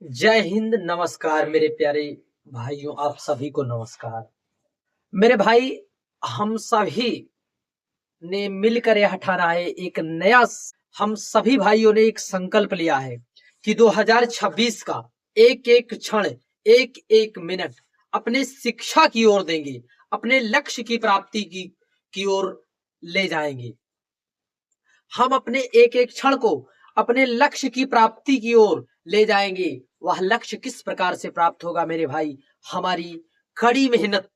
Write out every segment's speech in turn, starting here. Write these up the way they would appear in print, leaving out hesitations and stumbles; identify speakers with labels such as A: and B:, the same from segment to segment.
A: जय हिंद, नमस्कार मेरे प्यारे भाइयों, आप सभी को नमस्कार। मेरे भाई, हम सभी ने मिलकर यह ठाना है, एक नया हम सभी भाइयों ने एक संकल्प लिया है कि 2026 का एक एक क्षण, एक एक मिनट अपने शिक्षा की ओर देंगे, अपने लक्ष्य की प्राप्ति की ओर ले जाएंगे। हम अपने एक एक क्षण को अपने लक्ष्य की प्राप्ति की ओर ले जाएंगे। वह लक्ष्य किस प्रकार से प्राप्त होगा मेरे भाई? हमारी कड़ी मेहनत,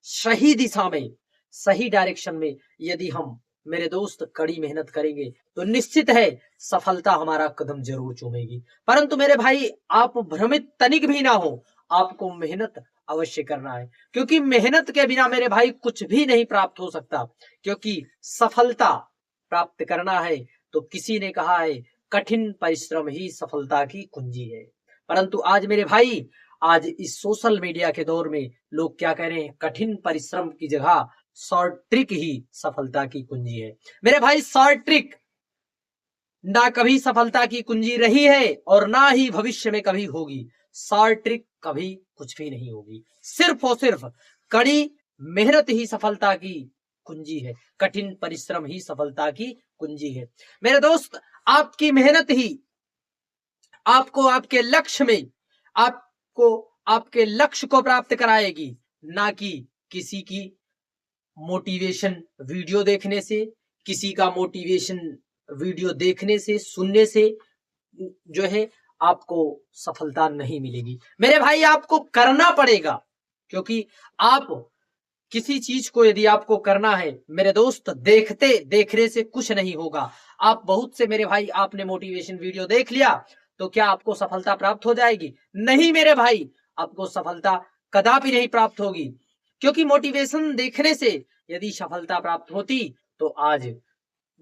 A: सही दिशा में, सही डायरेक्शन में यदि हम मेरे दोस्त कड़ी मेहनत करेंगे तो निश्चित है सफलता हमारा कदम जरूर चूमेगी। परंतु मेरे भाई, आप भ्रमित तनिक भी ना हो, आपको मेहनत अवश्य करना है, क्योंकि मेहनत के बिना मेरे भाई कुछ भी नहीं प्राप्त हो सकता। क्योंकि सफलता प्राप्त करना है तो किसी ने कहा है कठिन परिश्रम ही सफलता की कुंजी है। परंतु आज मेरे भाई, आज इस सोशल मीडिया के दौर में लोग क्या कह रहे हैं? कठिन परिश्रम की जगह शॉर्ट ट्रिक ही सफलता की कुंजी है। मेरे भाई, शॉर्ट ट्रिक ना कभी सफलता की कुंजी रही है और ना ही भविष्य में कभी होगी। शॉर्ट ट्रिक कभी कुछ भी नहीं होगी। सिर्फ और सिर्फ कड़ी मेहनत ही सफलता की कुंजी है, कठिन परिश्रम ही सफलता की कुंजी है। मेरे दोस्त, आपकी मेहनत ही आपको आपके लक्ष्य में, आपको आपके लक्ष्य को प्राप्त कराएगी, ना कि किसी की मोटिवेशन वीडियो देखने से, किसी का मोटिवेशन वीडियो देखने से, सुनने से जो है आपको सफलता नहीं मिलेगी। मेरे भाई, आपको करना पड़ेगा, क्योंकि आप किसी चीज को यदि आपको करना है मेरे दोस्त, देखते देखने से कुछ नहीं होगा। आप बहुत से मेरे भाई, आपने मोटिवेशन वीडियो देख लिया तो क्या आपको सफलता प्राप्त हो जाएगी? नहीं मेरे भाई, आपको सफलता कदापि नहीं प्राप्त होगी। क्योंकि मोटिवेशन देखने से यदि सफलता प्राप्त होती तो आज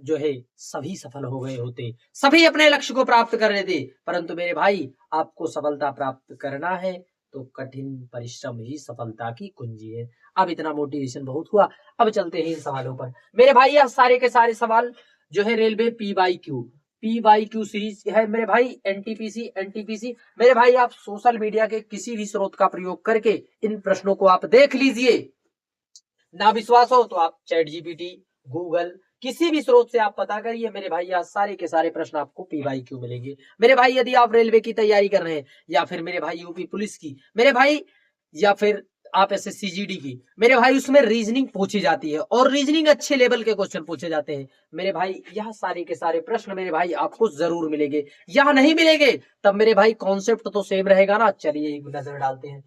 A: जो है सभी सफल हो गए होते, सभी अपने लक्ष्य को प्राप्त कर लेते। परंतु मेरे भाई, आपको सफलता प्राप्त करना है तो कठिन परिश्रम ही सफलता की कुंजी है। अब इतना मोटिवेशन बहुत हुआ, अब चलते हैं इन सवालों पर। मेरे भाई, यह सारे के सारे सवाल जो है railway P Y Q series है मेरे भाई। एनटीपीसी मेरे भाई, आप सोशल मीडिया के किसी भी स्रोत का प्रयोग करके इन प्रश्नों को आप देख लीजिए। ना विश्वास हो तो आप चैट जीपीटी, गूगल, किसी भी स्रोत से आप पता करिए मेरे भाई, यहाँ सारे के सारे प्रश्न आपको पीवाईक्यू मिलेंगे। मेरे भाई, यदि आप रेलवे की तैयारी कर रहे हैं, या फिर मेरे भाई यूपी पुलिस की मेरे भाई, या फिर आप एसएससी जीडी की मेरे भाई, उसमें रीजनिंग पूछी जाती है और रीजनिंग अच्छे लेवल के क्वेश्चन पूछे जाते हैं मेरे भाई। यह सारे के सारे प्रश्न मेरे भाई आपको जरूर मिलेंगे। यह नहीं मिलेंगे तब मेरे भाई कॉन्सेप्ट तो सेम रहेगा ना। चलिए एक नजर डालते हैं।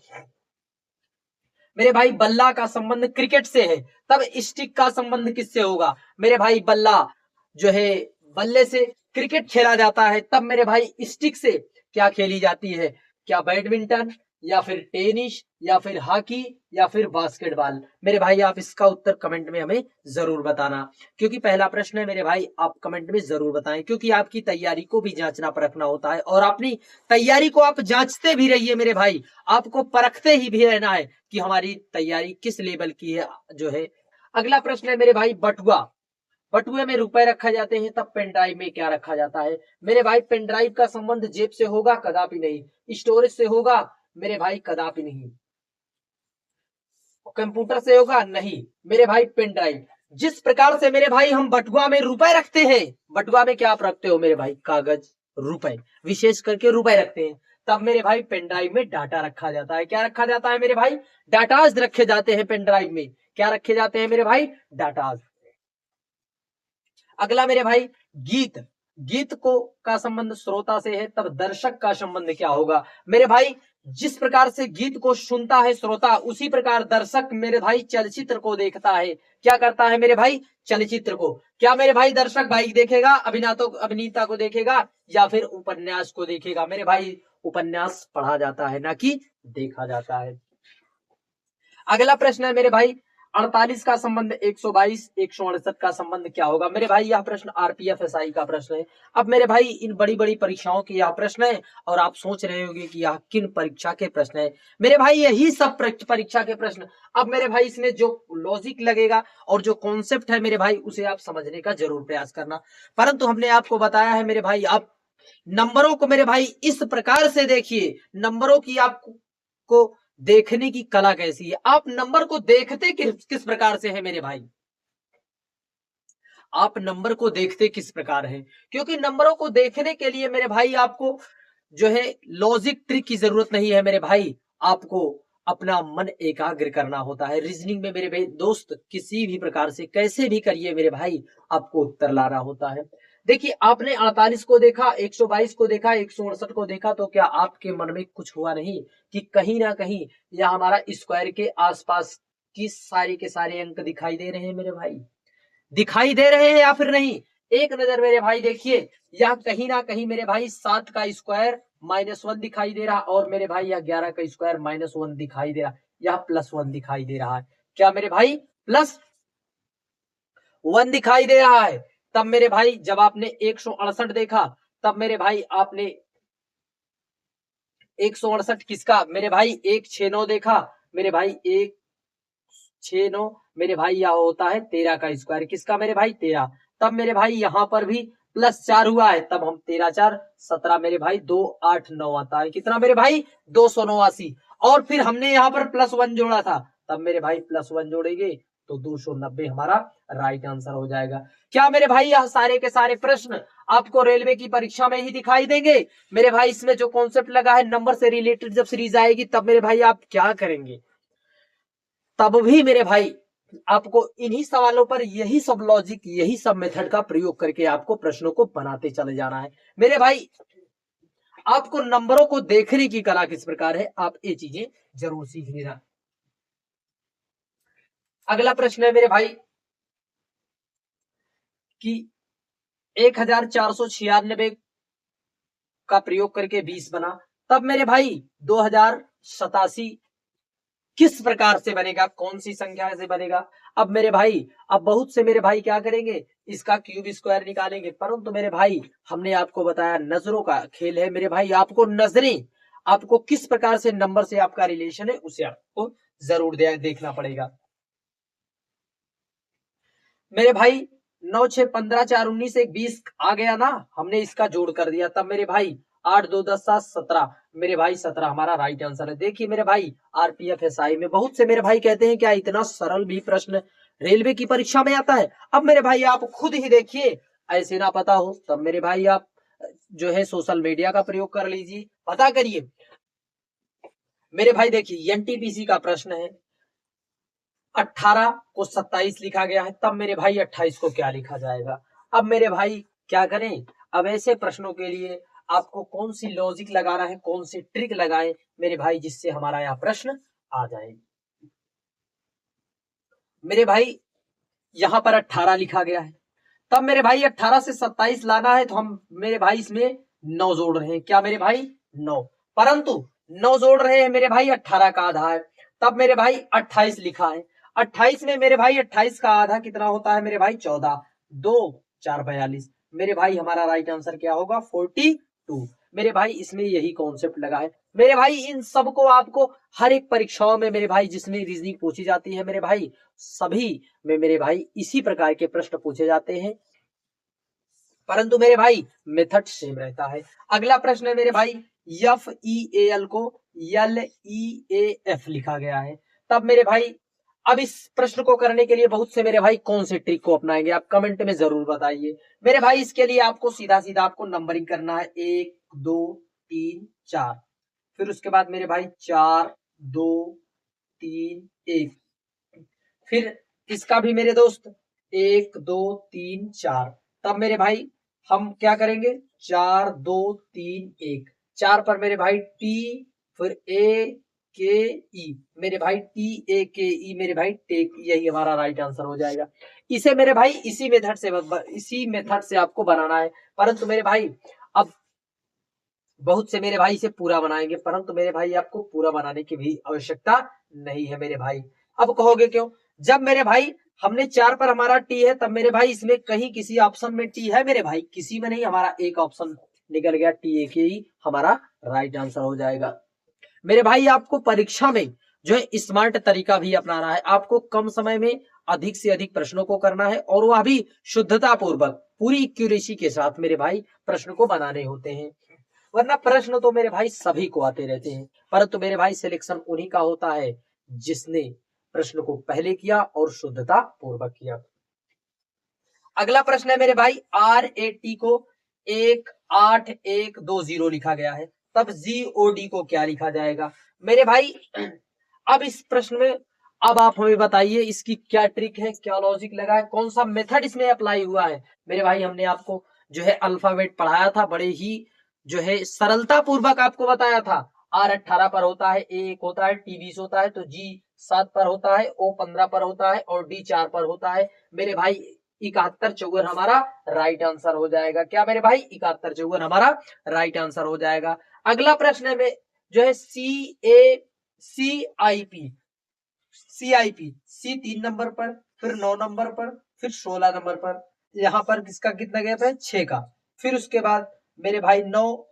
A: मेरे भाई, बल्ला का संबंध क्रिकेट से है, तब स्टिक का संबंध किससे होगा? मेरे भाई, बल्ला जो है बल्ले से क्रिकेट खेला जाता है, तब मेरे भाई स्टिक से क्या खेली जाती है? क्या बैडमिंटन, या फिर टेनिस, या फिर हॉकी, या फिर बास्केटबॉल? मेरे भाई, आप इसका उत्तर कमेंट में हमें जरूर बताना, क्योंकि पहला प्रश्न है मेरे भाई, आप कमेंट में जरूर बताएं, क्योंकि आपकी तैयारी को भी जांचना परखना होता है और अपनी तैयारी को आप जांचते भी रहिए मेरे भाई। आपको परखते ही भी रहना है कि हमारी तैयारी किस लेवल की है जो है। अगला प्रश्न है मेरे भाई, बटुआ। बटुए में रुपए रखा जाते हैं, तब पेन ड्राइव में क्या रखा जाता है? मेरे भाई, पेन ड्राइव का संबंध जेब से होगा? कदापि नहीं। स्टोरेज से होगा? मेरे भाई कदापि नहीं। कंप्यूटर से होगा? नहीं मेरे भाई। पेन ड्राइव, जिस प्रकार से मेरे भाई हम बटुआ में रुपए रखते हैं, बटुआ में क्या आप रखते हो मेरे भाई? कागज, रुपए, विशेष करके रुपए रखते हैं। तब मेरे भाई पेन ड्राइव में डाटा रखा जाता है। क्या रखा जाता है मेरे भाई? डाटाज रखे जाते हैं पेन ड्राइव में। क्या रखे जाते हैं मेरे भाई? डाटाज। अगला मेरे भाई, गीत। गीत को का संबंध श्रोता से है, तब दर्शक का संबंध क्या होगा? मेरे भाई, जिस प्रकार से गीत को सुनता है श्रोता, उसी प्रकार दर्शक मेरे भाई चलचित्र को देखता है। क्या करता है मेरे भाई? चलचित्र को। क्या मेरे भाई दर्शक भाई देखेगा? अभिनेता को देखेगा, या फिर उपन्यास को देखेगा? मेरे भाई, उपन्यास पढ़ा जाता है ना कि देखा जाता है। अगला प्रश्न है मेरे भाई, 48 का संबंध 122, 168 का संबंध क्या होगा? मेरे भाई, यह प्रश्न आरपीएफ एसआई का प्रश्न है। अब मेरे भाई, इन बड़ी बड़ी परीक्षाओं के यह प्रश्न है और आप सोच रहे होंगे कि यह किन परीक्षा के प्रश्न है। मेरे भाई, यही सब परीक्षा के प्रश्न। अब मेरे भाई, इसमें जो लॉजिक लगेगा और जो कॉन्सेप्ट है मेरे भाई, उसे आप समझने का जरूर प्रयास करना। परंतु हमने आपको बताया है मेरे भाई, आप नंबरों को मेरे भाई इस प्रकार से देखिए, नंबरों की आपको देखने की कला कैसी है। आप नंबर को देखते किस प्रकार से है मेरे भाई, आप नंबर को देखते किस प्रकार है, क्योंकि नंबरों को देखने के लिए मेरे भाई आपको जो है लॉजिक ट्रिक की जरूरत नहीं है मेरे भाई, आपको अपना मन एकाग्र करना होता है। रीजनिंग में मेरे भाई दोस्त किसी भी प्रकार से कैसे भी करिए मेरे भाई, आपको उत्तर लाना होता है। देखिए आपने 48 को देखा, 122 को देखा, 168 को देखा, तो क्या आपके मन में कुछ हुआ नहीं कि कहीं ना कहीं यह हमारा स्क्वायर के आसपास की सारे के सारे अंक दिखाई दे रहे हैं मेरे भाई, दिखाई दे रहे हैं या फिर नहीं। एक नजर मेरे भाई देखिए, यह कहीं ना कहीं मेरे भाई 7 का स्क्वायर -1 दिखाई दे रहा, और मेरे भाई यह 11 का स्क्वायर -1 दिखाई दे रहा, यह +1 दिखाई दे रहा है। क्या मेरे भाई +1 दिखाई दे रहा है। तब मेरे भाई जब आपने 168 देखा, तब मेरे भाई आपने 168 किसका मेरे भाई 169 देखा, मेरे भाई 169 मेरे भाई यह होता है 13 का स्क्वायर, किसका मेरे भाई 13। तब मेरे भाई यहां पर भी +4 हुआ है, तब हम 13 4 17 मेरे भाई 289 आता है, कितना मेरे भाई 289। और फिर हमने यहाँ पर +1 जोड़ा था, तब मेरे भाई +1 जोड़ेंगे तो 290 हमारा राइट आंसर हो जाएगा। क्या मेरे भाई यह सारे के सारे प्रश्न आपको रेलवे की परीक्षा में ही दिखाई देंगे मेरे भाई। इसमें जो कॉन्सेप्ट लगा है नंबर से रिलेटेड, जब सीरीज आएगी तब मेरे भाई आप क्या करेंगे, तब भी मेरे भाई आपको इन्हीं सवालों पर यही सब लॉजिक, यही सब मेथड का प्रयोग करके आपको प्रश्नों को बनाते चले जाना है मेरे भाई। आपको नंबरों को देखने की कला किस प्रकार है, आप ये चीजें जरूर सीख लेना। अगला प्रश्न है मेरे भाई कि 1496 का प्रयोग करके 20 बना, तब मेरे भाई 2087 किस प्रकार से बनेगा, कौन सी संख्या से बनेगा। अब मेरे भाई, अब बहुत से मेरे भाई क्या करेंगे, इसका क्यूब स्क्वायर निकालेंगे, परंतु मेरे भाई हमने आपको बताया नजरों का खेल है मेरे भाई, आपको नजरें, आपको किस प्रकार से नंबर से आपका रिलेशन है उसे आपको जरूर देखना पड़ेगा मेरे भाई। 9 6 15 4 19 1 20 आ गया ना, हमने इसका जोड़ कर दिया, तब मेरे भाई 8 2 10 7 17 मेरे भाई 17 हमारा राइट आंसर है। देखिए मेरे भाई आरपीएफ एसआई में बहुत से मेरे भाई कहते हैं क्या इतना सरल भी प्रश्न रेलवे की परीक्षा में आता है। अब मेरे भाई आप खुद ही देखिए, ऐसे ना पता हो तब मेरे भाई आप जो है सोशल मीडिया का प्रयोग कर लीजिए, पता करिए मेरे भाई। देखिए एनटीपीसी का प्रश्न है, 18 को 27 लिखा गया है, तब मेरे भाई 28 को क्या लिखा जाएगा। अब मेरे भाई क्या करें, अब ऐसे प्रश्नों के लिए आपको कौन सी लॉजिक लगाना है, कौन सी ट्रिक लगाए मेरे भाई, जिससे हमारा यह प्रश्न आ जाए। मेरे भाई यहां पर 18 लिखा गया है, तब मेरे भाई 18 से 27 लाना है, तो हम मेरे भाई इसमें 9 जोड़ रहे हैं, क्या मेरे भाई 9, परंतु 9 जोड़ रहे हैं मेरे भाई 18 का आधा है, तब मेरे भाई 28 लिखा है। 28 में मेरे भाई 28 का आधा कितना होता है मेरे भाई 14, 2 4 42 मेरे भाई हमारा राइट आंसर क्या होगा 42। मेरे भाई इसमें यही कॉन्सेप्ट लगा है मेरे भाई। इन सबको आपको हर एक परीक्षाओं में मेरे भाई जिसमें रीजनिंग पूछी जाती है मेरे भाई, सभी में मेरे भाई इसी प्रकार के प्रश्न पूछे जाते हैं, परंतु मेरे भाई मेथड सेम रहता है। अगला प्रश्न है मेरे भाई, FEAL को LEAF लिखा गया है, तब मेरे भाई अब इस प्रश्न को करने के लिए बहुत से मेरे भाई कौन से ट्रिक को अपनाएंगे, आप कमेंट में जरूर बताइए मेरे भाई। इसके लिए आपको सीधा सीधा आपको नंबरिंग करना है, 1 2 3 4, फिर उसके बाद मेरे भाई 4 2 3 1, फिर इसका भी मेरे दोस्त 1 2 3 4, तब मेरे भाई हम क्या करेंगे 4 2 3 1, 4 पर मेरे भाई टी, फिर ए के ई मेरे भाई TAKE मेरे भाई टेक, यही हमारा राइट आंसर हो जाएगा। इसे मेरे भाई इसी मेथड से आपको बनाना है, परंतु मेरे भाई अब बहुत से मेरे भाई इसे पूरा बनाएंगे, परंतु मेरे भाई आपको पूरा बनाने की भी आवश्यकता नहीं है मेरे भाई। अब कहोगे क्यों, जब मेरे भाई हमने 4 पर हमारा टी है, तब मेरे भाई इसमें कहीं किसी ऑप्शन में टी है मेरे भाई, किसी में नहीं, हमारा एक ऑप्शन निकल गया, TAKE हमारा राइट आंसर हो जाएगा मेरे भाई। आपको परीक्षा में जो है स्मार्ट तरीका भी अपनाना है, आपको कम समय में अधिक से अधिक प्रश्नों को करना है और वह भी शुद्धता पूर्वक पूरी एक्यूरेसी के साथ मेरे भाई प्रश्न को बनाने होते हैं। वरना प्रश्न तो मेरे भाई सभी को आते रहते हैं, परंतु मेरे भाई सिलेक्शन उन्हीं का होता है जिसने प्रश्न को पहले किया और शुद्धता पूर्वक किया। अगला प्रश्न है मेरे भाई, RAT को 18120 लिखा गया है, तब GOD को क्या लिखा जाएगा मेरे भाई। अब इस प्रश्न में अब आप हमें बताइए इसकी क्या ट्रिक है, क्या लॉजिक लगा है, कौन सा मेथड इसमें अप्लाई हुआ है। मेरे भाई हमने आपको जो है अल्फाबेट पढ़ाया था, बड़े ही जो है सरलता पूर्वक आपको बताया था। R 18 पर होता है, A 1 होता है, T 20 होता है, तो G 7 पर होता है, O 15 पर होता है और D 4 पर होता है। मेरे भाई 7154 हमारा राइट आंसर हो जाएगा। क्या मेरे भाई 7154 हमारा राइट आंसर हो जाएगा। अगला प्रश्न है जो है CIP C 3 नंबर पर, फिर 9 नंबर पर, फिर 16 नंबर पर। यहाँ पर किसका कितना गैप है, 6 का। फिर उसके बाद मेरे भाई 9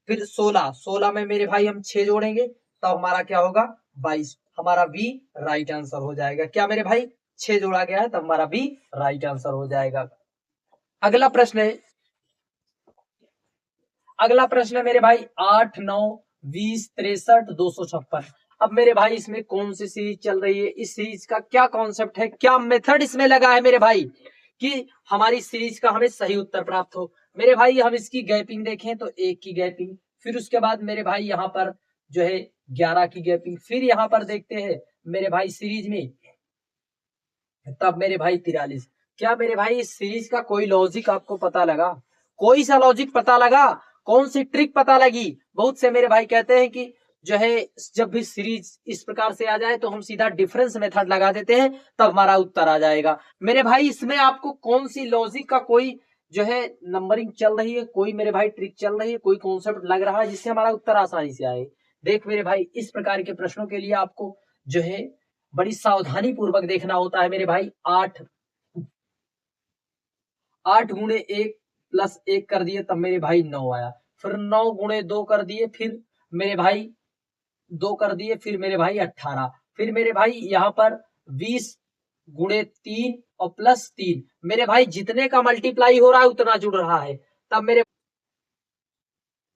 A: फिर 16 में मेरे भाई हम 6 जोड़ेंगे तो हमारा क्या होगा 22। हमारा बी राइट आंसर हो जाएगा। क्या मेरे भाई 6 जोड़ा गया है तो हमारा बी राइट आंसर हो जाएगा। अगला प्रश्न है मेरे भाई 8 9 20 63 256। अब मेरे भाई इसमें कौन सी सीरीज चल रही है, इस सीरीज का क्या कॉन्सेप्ट है, क्या मेथड इसमें लगा है मेरे भाई कि हमारी सीरीज का हमें सही उत्तर प्राप्त हो। मेरे भाई हम इसकी गैपिंग देखें तो 1 की गैपिंग, फिर उसके बाद मेरे भाई यहाँ पर जो है 11 की गैपिंग, फिर यहाँ पर देखते हैं मेरे भाई सीरीज में तब मेरे भाई 43। क्या मेरे भाई इस सीरीज का कोई लॉजिक आपको पता लगा, कोई सा लॉजिक पता लगा, कौन सी ट्रिक पता लगी। बहुत से मेरे भाई कहते हैं कि जो है जब भी सीरीज इस प्रकार से आ जाए तो हम सीधा डिफरेंस मेथड लगा देते हैं तब हमारा उत्तर आ जाएगा। मेरे भाई इसमें आपको कौन सी लॉजिक का कोई जो है नंबरिंग चल रही है, कोई मेरे भाई ट्रिक चल रही है, कोई कॉन्सेप्ट लग रहा है जिससे हमारा उत्तर आसानी से आए। देख मेरे भाई इस प्रकार के प्रश्नों के लिए आपको जो है बड़ी सावधानी पूर्वक देखना होता है। मेरे भाई 8 गुणे 1 प्लस 1 कर दिए तब मेरे भाई 9 आया, फिर 9 गुणे 2 कर दिए, फिर मेरे भाई 2 कर दिए, फिर मेरे भाई 18, फिर मेरे भाई यहाँ पर 20 गुणे 3 और प्लस 3। मेरे भाई जितने का मल्टीप्लाई हो रहा है उतना जुड़ रहा है, तब मेरे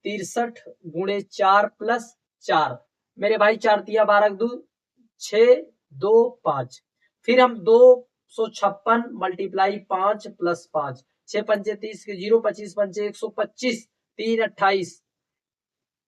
A: 63 गुणे 4 प्लस 4। मेरे भाई 4 तिया 12 2 6 2 5, फिर हम 256 मल्टीप्लाई 5 प्लस 5, 6 पंचे 30 के 0, 25 पंचे 125, 3 28,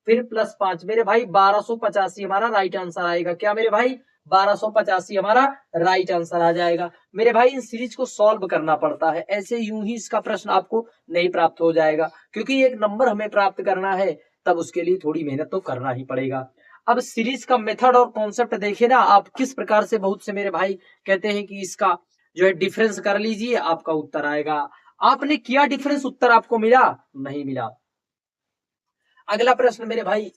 A: फिर प्लस 5। मेरे भाई 1285 हमारा राइट आंसर आएगा। क्या मेरे भाई 1285 हमारा राइट आंसर आ जाएगा। मेरे भाई इन सीरीज को सॉल्व करना पड़ता है, ऐसे यूं ही इसका प्रश्न आपको नहीं प्राप्त हो जाएगा, क्योंकि एक नंबर हमें प्राप्त करना है तब उसके लिए थोड़ी मेहनत तो करना ही पड़ेगा। अब सीरीज का मेथड और कॉन्सेप्ट देखे ना आप किस प्रकार से, बहुत से मेरे भाई कहते हैं कि इसका जो है डिफरेंस कर लीजिए आपका उत्तर आएगा। आपने किया डिफरेंस, उत्तर आपको मिला नहीं मिला। अगला प्रश्न मेरे भाई,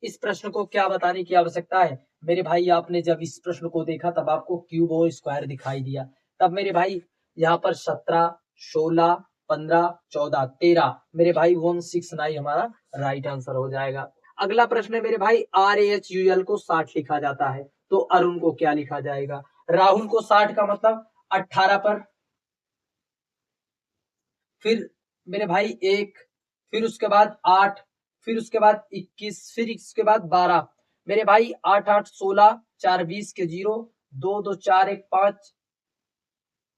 A: इस प्रश्न को क्या बताने की आवश्यकता है। मेरे भाई आपने जब इस प्रश्न को देखा तब आपको क्यूब और स्क्वायर दिखाई दिया, तब मेरे भाई यहाँ पर 17 16 15 14 13 मेरे भाई 169 हमारा राइट आंसर हो जाएगा। अगला प्रश्न है मेरे भाई RAHUL को 60 लिखा जाता है तो अरुण को क्या लिखा जाएगा। राहुल को 60 का मतलब 18 पर, फिर मेरे भाई 1, फिर उसके बाद 8, फिर उसके बाद 21, फिर इसके बाद 12। मेरे भाई 8 8 16, 4 20 के 0, 2 2 4 1 5,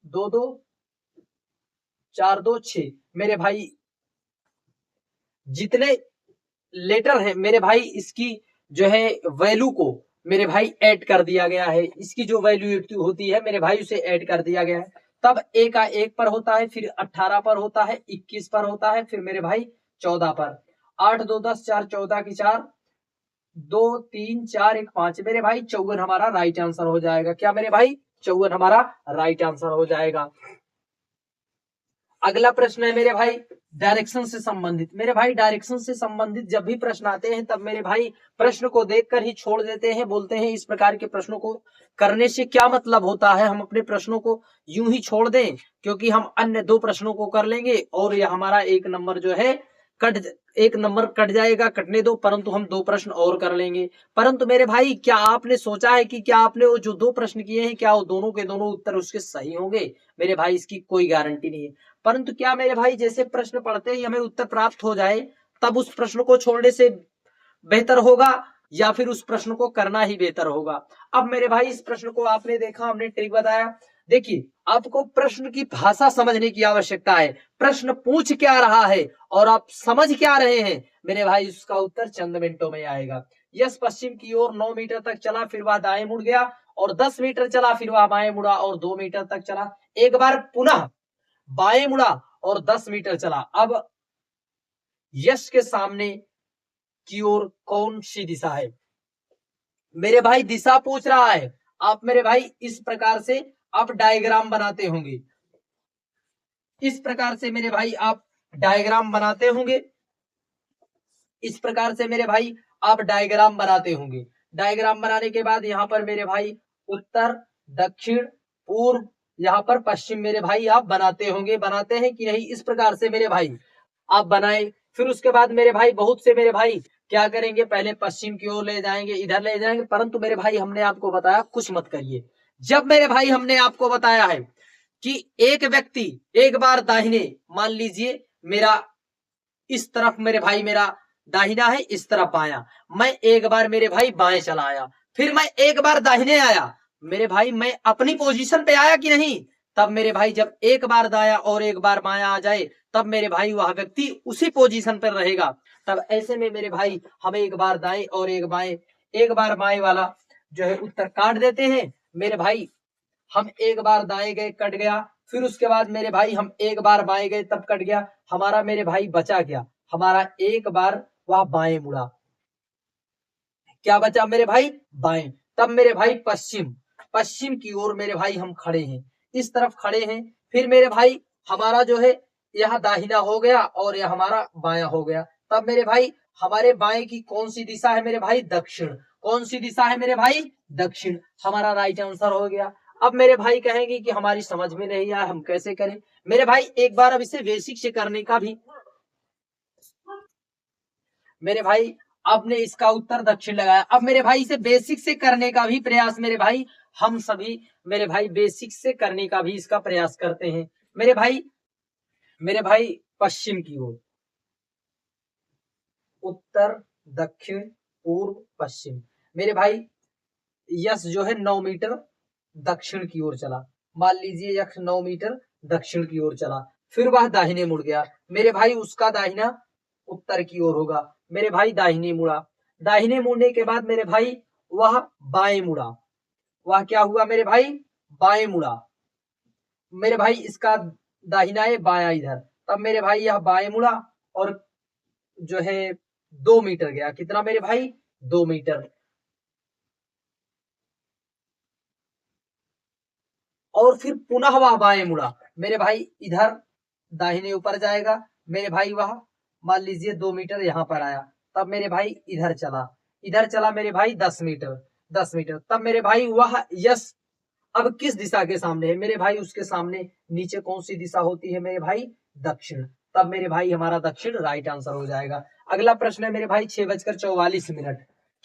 A: 2 2 4 2 6। मेरे भाई जितने लेटर है मेरे भाई इसकी जो है वैल्यू को मेरे भाई ऐड कर दिया गया है, इसकी जो वैल्यू होती है मेरे भाई उसे ऐड कर दिया गया है। तब ए का 1 पर होता है, फिर 18 पर होता है, 21 पर होता है, फिर मेरे भाई 14 पर। 8 2 10 4 14 की 4, 2 3 4 1 5 मेरे भाई 54 हमारा राइट आंसर हो जाएगा। क्या मेरे भाई 54 हमारा राइट आंसर हो जाएगा। अगला प्रश्न है मेरे भाई डायरेक्शन से संबंधित। मेरे भाई डायरेक्शन से संबंधित जब भी प्रश्न आते हैं तब मेरे भाई प्रश्न को देखकर ही छोड़ देते हैं, बोलते हैं इस प्रकार के प्रश्नों को करने से क्या मतलब होता है, हम अपने प्रश्नों को यूं ही छोड़ दें क्योंकि हम अन्य 2 प्रश्नों को कर लेंगे और यह हमारा 1 नंबर जो है एक नंबर कट जाएगा, कटने दो, परंतु हम 2 प्रश्न और कर लेंगे। परंतु मेरे भाई क्या आपने सोचा है कि क्या आपने वो जो 2 प्रश्न किए हैं क्या वो दोनों के दोनों उत्तर उसके सही होंगे? मेरे भाई इसकी कोई गारंटी नहीं है। परंतु क्या मेरे भाई जैसे प्रश्न पढ़ते ही हमें उत्तर प्राप्त हो जाए तब उस प्रश्न को छोड़ने से बेहतर होगा या फिर उस प्रश्न को करना ही बेहतर होगा? अब मेरे भाई इस प्रश्न को आपने देखा, हमने ट्रिक बताया। देखिए, आपको प्रश्न की भाषा समझने की आवश्यकता है। प्रश्न पूछ क्या रहा है और आप समझ क्या रहे हैं, मेरे भाई उसका उत्तर चंद मिनटों में आएगा। यस पश्चिम की ओर 9 मीटर तक चला, फिर वह दाएं मुड़ गया और 10 मीटर चला, फिर वह बाएं मुड़ा और 2 मीटर तक चला। एक बार पुनः बाएं मुड़ा और 10 मीटर चला। अब यश के सामने की ओर कौन सी दिशा है? मेरे भाई दिशा पूछ रहा है। आप मेरे भाई इस प्रकार से आप डायग्राम बनाते होंगे, इस प्रकार से मेरे भाई आप डायग्राम बनाते होंगे, इस प्रकार से मेरे भाई आप डायग्राम बनाते होंगे। डायग्राम बनाने के बाद यहाँ पर मेरे भाई उत्तर, दक्षिण, पूर्व, यहाँ पर पश्चिम मेरे भाई आप बनाते होंगे। बनाते हैं कि नहीं? इस प्रकार से मेरे भाई आप बनाए। फिर उसके बाद मेरे भाई बहुत से मेरे भाई क्या करेंगे, पहले पश्चिम की ओर ले जाएंगे, इधर ले जाएंगे। परंतु मेरे भाई हमने आपको बताया कुछ मत करिए। जब मेरे भाई हमने आपको बताया है कि एक व्यक्ति एक बार दाहिने, मान लीजिए मेरा इस तरफ मेरे भाई मेरा दाहिना है, इस तरफ बायां, मैं एक बार मेरे भाई बाएं चला आया, फिर मैं एक बार दाहिने आया, मेरे भाई मैं अपनी पोजीशन पे आया कि नहीं? तब मेरे भाई जब एक बार दाया और एक बार बायां आ जाए तब मेरे भाई वह व्यक्ति उसी पोजीशन पर रहेगा। तब ऐसे में मेरे भाई हमें एक बार दाएं और एक बार बाएं वाला जो है उत्तर काट देते हैं। मेरे भाई हम एक बार दाएं गए, कट गया। फिर उसके बाद मेरे भाई हम एक बार बाएं गए, तब कट गया। हमारा मेरे भाई बचा क्या? हमारा एक बार वह बाएं मुड़ा, क्या बचा मेरे भाई? बाएं। तब मेरे भाई पश्चिम की ओर मेरे भाई हम खड़े हैं, इस तरफ खड़े हैं। फिर मेरे भाई हमारा जो है यह दाहिना हो गया और यह हमारा बायां हो गया। तब मेरे भाई हमारे बाएं की कौन सी दिशा है मेरे भाई? दक्षिण। कौन सी दिशा है मेरे भाई? दक्षिण। हमारा राइट आंसर हो गया। अब मेरे भाई कहेंगे कि हमारी समझ में नहीं आया, हम कैसे करें? मेरे भाई एक बार अब इसे बेसिक से करने का भी, मेरे भाई आपने इसका उत्तर दक्षिण लगाया। अब मेरे भाई इसे बेसिक से करने का भी प्रयास मेरे भाई हम सभी मेरे भाई बेसिक से करने का भी इसका प्रयास करते हैं। मेरे भाई पश्चिम की ओर, उत्तर, दक्षिण, पूर्व, पश्चिम। मेरे भाई यश जो है 9 मीटर दक्षिण की ओर चला। मान लीजिए यश 9 मीटर दक्षिण की ओर चला, फिर वह दाहिने मुड़ गया। मेरे भाई उसका दाहिना उत्तर की ओर होगा। मेरे भाई दाहिने मुड़ा। दाहिने मुड़ने के बाद मेरे भाई वह बाएं मुड़ा। वह क्या हुआ मेरे भाई? बाएं मुड़ा। मेरे भाई इसका दाहिना है, बायां इधर। तब मेरे भाई यह बाएं मुड़ा और जो है 2 मीटर गया। कितना मेरे भाई? 2 मीटर। और फिर पुनः वह बाएं मुड़ा। मेरे भाई इधर दाहिने ऊपर जाएगा। मेरे भाई वह मान लीजिए 2 मीटर यहाँ पर आया। तब मेरे भाई इधर चला मेरे भाई 10 मीटर। तब मेरे भाई वह यश अब किस दिशा के सामने है? मेरे भाई उसके सामने नीचे कौन सी दिशा होती है मेरे भाई? दक्षिण। तब मेरे भाई हमारा दक्षिण राइट आंसर हो जाएगा। अगला प्रश्न है मेरे भाई 6:44।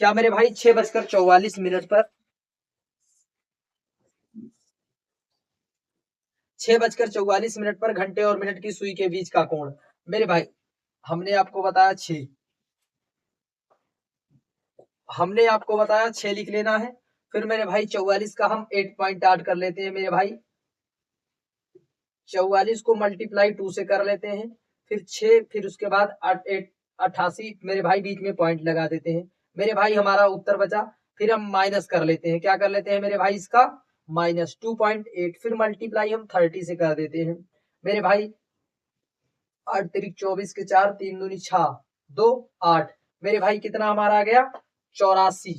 A: क्या मेरे भाई 6:44 पर 6:44 पर घंटे और मिनट की सुई के बीच का कोण? मेरे भाई हमने आपको बताया 6, लिख लेना है। फिर मेरे भाई 44 का हम 8.8 कर लेते हैं। मेरे भाई 44 को मल्टीप्लाई 2 से कर लेते हैं, फिर 6, फिर उसके बाद 88 मेरे भाई बीच में पॉइंट लगा देते हैं। मेरे भाई हमारा उत्तर बचा। फिर हम माइनस कर लेते हैं, क्या कर लेते हैं मेरे भाई? इसका माइनस 2.8, फिर मल्टीप्लाई हम 30 से कर देते हैं। मेरे भाई 8 तिरिक 24 के 4, 3 दूनी 6, 2 8। मेरे भाई कितना हमारा आ गया? 84।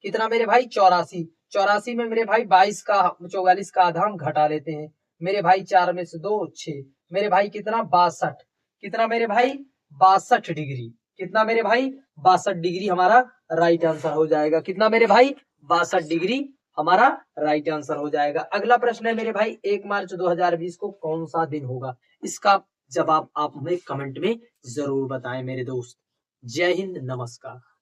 A: कितना मेरे भाई? 84। 84 में मेरे भाई 44 का आधा हम घटा लेते हैं। मेरे भाई 4 में से 2 6। मेरे भाई कितना? 62। कितना मेरे भाई? 62 डिग्री। कितना मेरे भाई? 62 डिग्री हमारा राइट आंसर हो जाएगा। कितना मेरे भाई? 62 डिग्री हमारा राइट आंसर हो जाएगा। अगला प्रश्न है मेरे भाई 1 मार्च 2020 को कौन सा दिन होगा? इसका जब आप हमें कमेंट में जरूर बताएं मेरे दोस्त। जय हिंद, नमस्कार।